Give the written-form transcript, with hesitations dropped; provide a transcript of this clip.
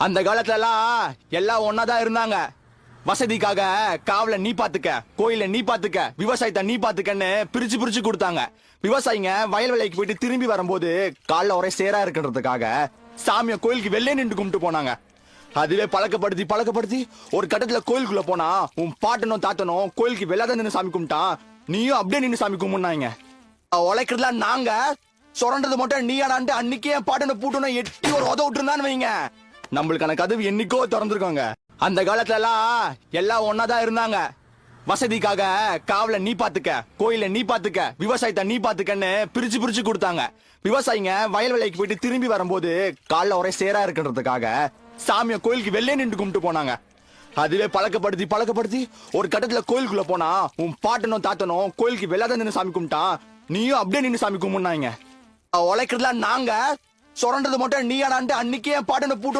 அந்த காலத்துல எல்லாம் ஒன்னாதான் இருந்தாங்க. வசதிக்காக காவல நீ பாத்துக்க, கோயில நீ பாத்துக்க, விவசாயத்தை நீ பாத்துக்கன்னு பிரிச்சு பிரிச்சு கொடுத்தாங்க. விவசாயிங்க வயல் வேலைக்கு போயிட்டு திரும்பி வரும்போது கால்ல ஒரே சேரா இருக்குன்றதுக்காக சாமிய கோயிலுக்கு வெளியே நின்று கும்பிட்டு போனாங்க. அதுவே பழக்கப்படுத்தி பழக்கப்படுத்தி ஒரு கட்டத்துல கோயிலுக்குள்ள போனா உன் பாட்டனும் தாத்தனும் கோயிலுக்கு வெளியாதான் நின்று சாமி கும்பிட்டான், நீயும் அப்படியே நின்று சாமி கும்பிடுனாங்க. உழைக்கிறதுல நாங்க சுரண்டது மட்டும் நீ ஆடான்ட்டு அன்னைக்கே பாட்டனை பூட்டணும் எட்டி ஒரு உத விட்டுருந்தான்னு வைங்க, நம்மளுக்கான கதவு என்னைக்கோ திறந்துருக்காங்க. அந்த காலத்துல எல்லாம் ஒன்னாதான் இருந்தாங்க. வசதிக்காக காவல நீ பாத்துக்க, கோயில நீ பாத்துக்க, விவசாயத்தை நீ பாத்துக்கன்னு பிரிச்சு பிரிச்சு கொடுத்தாங்க. விவசாயிங்க வயல் வேலைக்கு போயிட்டு திரும்பி வரும்போது கால்ல ஒரே சேரா இருக்குன்றதுக்காக சாமிய கோயிலுக்கு வெளியே நின்று கும்பிட்டு போனாங்க. அதுவே பழக்கப்படுத்தி பழக்கப்படுத்தி ஒரு கட்டத்துல கோயிலுக்குள்ள போனா உன் பாட்டனும் தாத்தனும் கோயிலுக்கு வெளியாதான் நின்று சாமி கும்பிட்டான், நீயும் அப்படியே நின்று சாமி கும்பிடுனாங்க. உழைக்கிறதுல நாங்க சுரண்டது மட்டும் நீ ஆடான்ட்டு அன்னைக்கே பாட்டனை பூட்டு